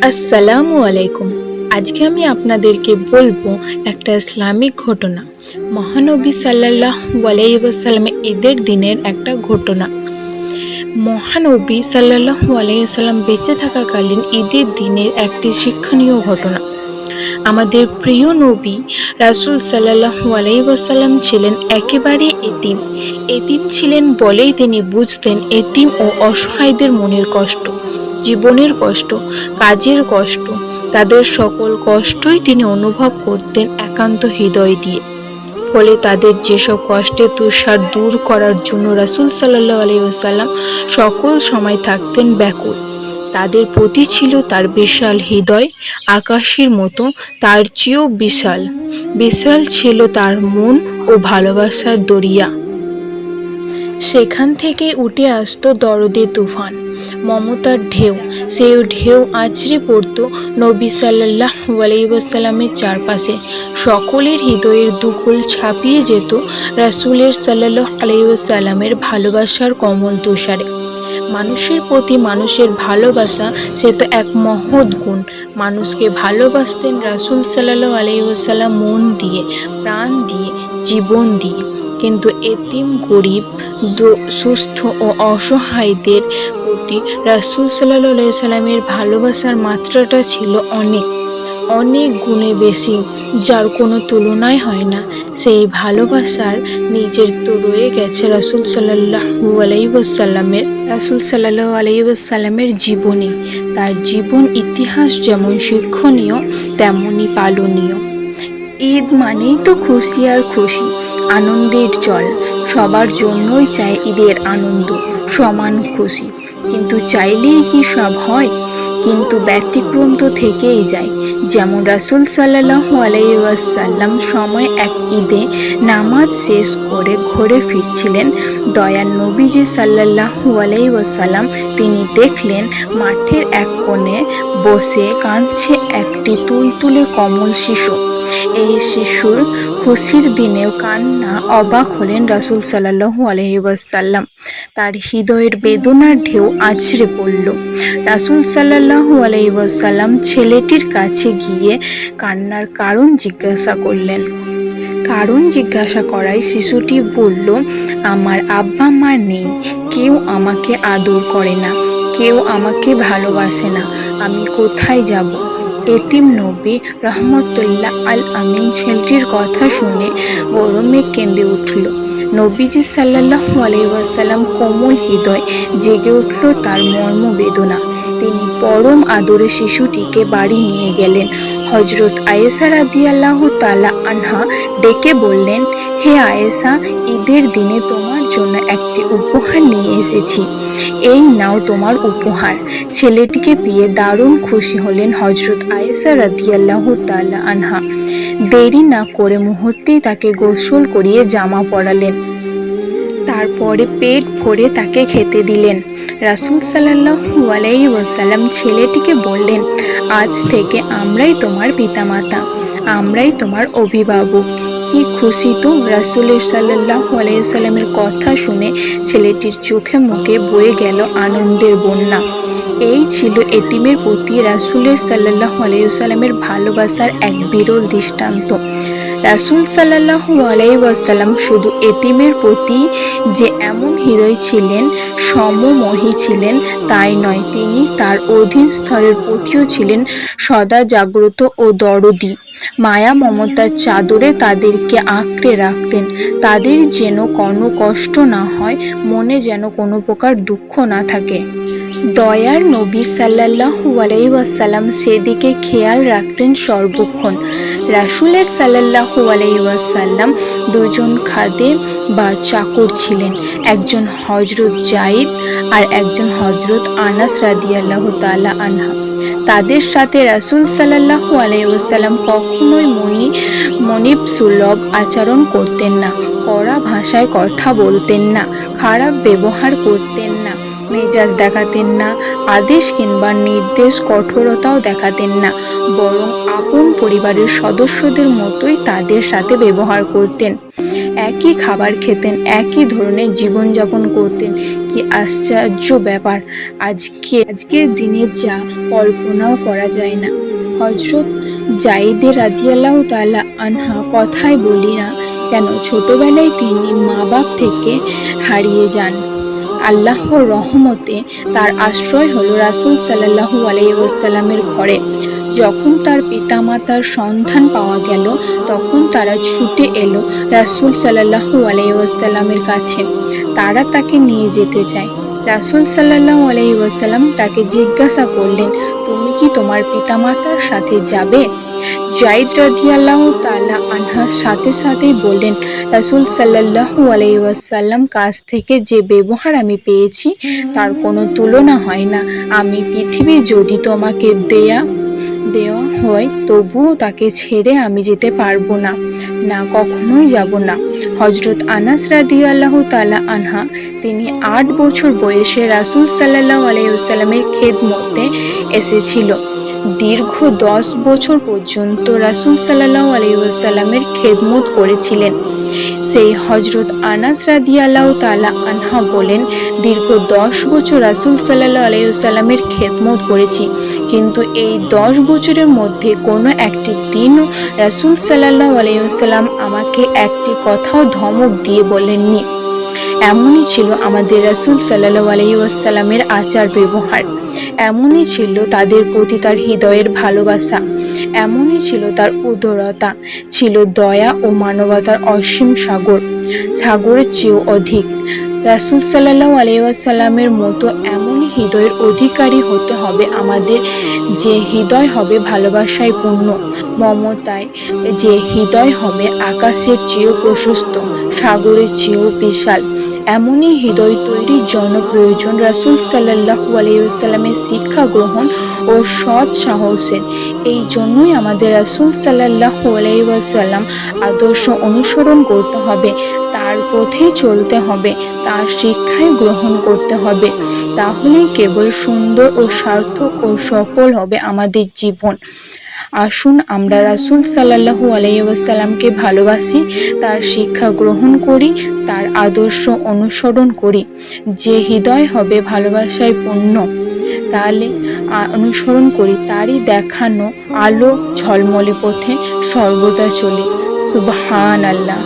আসসালামু আলাইকুম। আজকে আমি আপনাদেরকে বলবো একটা ইসলামিক ঘটনা। মহানবী সাল্লাল্লাহু আলাইহি ওয়াসাল্লামের ঈদের দিনের একটা ঘটনা। মহানবী সাল্লাল্লাহু আলাইহি ওয়াসাল্লাম বেঁচে থাকাকালীন ঈদের দিনের একটি শিক্ষণীয় ঘটনা। আমাদের প্রিয় নবী রাসূল সাল্লাল্লাহু আলাইহি ওয়াসাল্লাম ছিলেন একেবারে এতিম। এতিম ছিলেন বলেই তিনি বুঝতেন এতিম ও অসহায়দের মনের কষ্ট, জীবনের কষ্ট, কাজের কষ্ট, তাদের সকল কষ্টই তিনি অনুভব করতেন একান্ত হৃদয় দিয়ে। ফলে তাদের যেসব কষ্টের তুষার দূর করার জন্য রাসূল সাল্লাল্লাহু আলাইহি ওয়াসাল্লাম সকল সময় থাকতেন ব্যাকুল। তাদের প্রতি ছিল তার বিশাল হৃদয়, আকাশের মতো তার চেয়েও বিশাল। বিশাল ছিল তার মন ও ভালোবাসার দরিয়া। সেখান থেকে উঠে আসতো দরদে তুফান, মমতার ঢেউ। সেই ঢেউ আছড়ে পড়ত নবী সাল্লাল্লাহু আলাইহি ওয়াসাল্লামের চারপাশে। সকলের হৃদয়ের দুকুল ছাপিয়ে যেত রাসূলের সাল্লাল্লাহু আলাইহি ওয়াসাল্লামের ভালোবাসার কমল তুষারে। মানুষের প্রতি মানুষের ভালোবাসা সে তো এক মহৎ গুণ। মানুষকে ভালোবাসতেন রাসূল সাল্লাল্লাহু আলাইহি ওয়াসাল্লাম মন দিয়ে, প্রাণ দিয়ে, জীবন দিয়ে। কিন্তু এতিম, গরিব, সুস্থ ও অসহায়দের প্রতি রাসূল সাল্লাল্লাহু আলাইহি ওয়াসাল্লামের ভালোবাসার মাত্রাটা ছিল অনেক অনেক গুণে বেশি, যার কোনো তুলনাই হয় না। সেই ভালোবাসার নিজের তো রয়ে গেছে রাসূল সাল্লাল্লাহু আলাইহি ওয়াসাল্লামের জীবনী। তার জীবন ইতিহাস যেমন শিক্ষণীয় তেমনই পালনীয়। ঈদ মানেই তো খুশি আর খুশি, আনন্দের চল। সবার জন্যই চায় ঈদের আনন্দ, সমান খুশি। কিন্তু চাইলেই কি সব হয়? কিন্তু ব্যতিক্রম তো থেকেই যায়। যেমন রাসূল সাল্লাল্লাহু আলাইহি ওয়াসাল্লাম সময় এক ঈদে নামাজ শেষ করে ঘরে ফিরছিলেন। দয়ার নবীজি সাল্লাল্লাহু আলাইহি ওয়াসাল্লাম তিনি দেখলেন মাঠের এক কোণে বসে কাঁদছে একটি তুলতুলে কোমল শিশু। এই শিশুর খুশির দিনেও কান্না অবাক হলেন রাসূল সাল্লাল্লাহু আলাইহি ওয়াসাল্লাম। তার হৃদয়ের বেদনার ঢেউ আছড়ে পড়ল। রাসূল সাল্লাল্লাহু আলাইহি ওয়াসাল্লাম ছেলেটির কাছে গিয়ে কান্নার কারণ জিজ্ঞাসা করলেন। কারণ জিজ্ঞাসা করায় শিশুটি বলল, আমার আব্বা মা নেই, কেউ আমাকে আদর করে না, কেউ আমাকে ভালোবাসে না, আমি কোথায় যাব? এতিম নবী রহমতুল্লাহ আল আমিন ছেলেটির কথা শুনে গরমে কেঁদে উঠল। নবীজি সাল্লাল্লাহু আলাইহি ওয়াসাল্লাম কোমল হৃদয় জেগে উঠল তার মর্মবেদনা। তিনি পরম আদরে শিশুটিকে বাড়ি নিয়ে গেলেন। হযরত আয়েশা রাদিয়াল্লাহু তাআলা আনহা ডেকে বললেন, হে আয়েশা, ঈদের দিনে তোমার জন্য একটি উপহার নিয়ে এসেছি, এই নাও তোমার উপহার। ছেলেটিকে পেয়ে দারুণ খুশি হলেন হযরত আয়েশা রাদিয়াল্লাহু তাআলা আনহা। দেরি না করে মুহূর্তেই তাকে গোসল করিয়ে জামা পরালেন। তারপরে পেট ভরে তাকে খেতে দিলেন। রাসূল সাল্লাল্লাহু আলাইহি ওয়াসাল্লাম ছেলেটিকে বললেন, আজ থেকে আমরাই তোমার পিতামাতা, আমরাই তোমার অভিভাবক। কি খুশি তো! রাসূলের সাল্লাল্লাহু আলাইহি ওয়াসাল্লামের কথা শুনে ছেলেটির চোখে মুখে বয়ে গেল আনন্দের বন্যা। এই ছিল এতিমের প্রতি রাসূলের সাল্লাল্লাহু আলাইহি ওয়াসাল্লামের ভালোবাসার এক বিরল দৃষ্টান্ত। রাসূল সাল্লাল্লাহু আলাইহি ওয়াসাল্লাম শুধু এতিমের প্রতি যে এমন হৃদয় ছিলেন, সমমোহী ছিলেন তাই নয়, তিনি তার অধীন স্তরের প্রতিও ছিলেন সদা জাগ্রত ও দরদী। মায়া মমতার চাদরে তাদেরকে আঁকড়ে রাখতেন। তাদের যেন কোনো কষ্ট না হয়, মনে যেন কোনো প্রকার দুঃখ না থাকে। দয়ার নবী সাল্লাল্লাহু আলাইহি ওয়াসাল্লাম সেদিকে খেয়াল রাখতেন সর্বক্ষণ। রাসূলের সাল্লাল্লাহু আলাইহি ওয়াসাল্লাম দুজন খাদেম বা চাকর ছিলেন, একজন হযরত যায়েদ আর একজন হযরত আনাস রাদিয়াল্লাহু তাআলা আনহা। তাদের সাথে রাসূল সাল্লাল্লাহু আলাইহি ওয়াসাল্লাম কখনোই মনিব সুলভ আচরণ করতেন না, কড়া ভাষায় কথা বলতেন না, খারাপ ব্যবহার করতেন না, মেজাজ দেখাতেন না, আদেশ কিংবা নির্দেশ কঠোরতাও দেখাতেন না, বরং আপন পরিবারের সদস্যদের মতোই তাদের সাথে ব্যবহার করতেন। একই খাবার খেতেন, একই ধরনের জীবনযাপন করতেন, কি আশ্চর্য ব্যাপার! আজকের দিনে যা কল্পনাও করা যায় না। হজরত জাইদে রাদিয়াল্লাহু তাআলা আনহা কথাই বলি না কেন, ছোটবেলায় তিনি মা বাপ থেকে হারিয়ে যান। আল্লাহর রহমতে তার আশ্রয় হলো রাসূল সাল্লাল্লাহু আলাইহি ওয়াসাল্লামের ঘরে। যখন তার পিতামাতার সন্ধান পাওয়া গেল, তখন তারা ছুটে এলো রাসূল সাল্লাল্লাহু আলাইহি ওয়াসাল্লামের কাছে। তারা তাকে নিয়ে যেতে চায়। রাসূল সাল্লাল্লাহু আলাইহি ওয়াসাল্লাম তাকে জিজ্ঞাসা করলেন, তুমি কি তোমার পিতামাতার সাথে যাবে? জাইদ রাদিয়াল্লাহু তাআলা আনহার সাথে সাথেই বললেন, রাসূল সাল্লাল্লাহু আলাইহি ওয়াসাল্লাম কাছ থেকে যে ব্যবহার আমি পেয়েছি তার কোনো তুলনা হয় না। আমি পৃথিবী যদি তোমাকে দেওয়া হয় তবুও তাকে ছেড়ে আমি যেতে পারবো না, কখনোই যাব না। হজরত আনাস রাদিয়াল্লাহু তাআলা আনহা, তিনি ৮ বছর বয়সে রাসূল সাল্লাল্লাহু আলাইহি ওয়াসাল্লামের খেদমতে এসেছিল। দীর্ঘ ১০ বছর পর্যন্ত রাসূল সাল্লাল্লাহু আলাইহি ওয়াসাল্লামের খেদমত করেছিলেন। সেই হজরত আনাস রাদিয়াল্লাহু তাআলা আনহা বলেন, দীর্ঘ ১০ বছর রাসূল সাল্লাল্লাহু আলাইহি ওয়াসাল্লামের খেদমত করেছি, কিন্তু এই ১০ বছরের মধ্যে কোনো একটি দিনও রাসূল সাল্লাল্লাহু আলাইহি ওয়াসাল্লাম আমাকে একটি কথাও ধমক দিয়ে বলেননি। এমনই ছিল আমাদের রাসূল সাল্লাল্লাহু আলাইহি ওয়াসাল্লামের আচার ব্যবহার, এমনই ছিল তাদের প্রতি তার হৃদয়ের ভালোবাসা, এমনই ছিল তার উদারতা, ছিল দয়া ও মানবতার অসীম সাগরের চেয়েও অধিক। রাসূল সাল্লাল্লাহু আলাইহি ওয়াসাল্লামের মতো এমনই হৃদয়ের অধিকারী হতে হবে আমাদের, যে হৃদয় হবে ভালোবাসায় পূর্ণ, মমতায়, যে হৃদয় হবে আকাশের চেয়েও প্রশস্ত, সাগরের চেয়েও বিশাল। এমনই হৃদয় তৈরির জন্য প্রয়োজন রাসূল সাল্লাল্লাহু আলাইহি ওয়াসাল্লামের শিক্ষা গ্রহণ ও সৎ সাহসের। এই জন্যই আমাদের রাসূল সাল্লাল্লাহু আলাইহি ওয়াসাল্লাম আদর্শ অনুসরণ করতে হবে, তার পথেই চলতে হবে, তার শিক্ষাই গ্রহণ করতে হবে। তাহলেই কেবল সুন্দর ও সার্থক ও সফল হবে আমাদের জীবন। আসুন আমরা রাসূল সাল্লাল্লাহু আলাইহি ওয়াসাল্লামকে ভালোবাসি, তার শিক্ষা গ্রহণ করি, তার আদর্শ অনুসরণ করি। যে হৃদয় হবে ভালোবাসায় পূর্ণ, তাহলে অনুসরণ করি, তারই দেখানো আলো ঝলমলে পথে সর্বদা চলি। সুবহানাল্লাহ।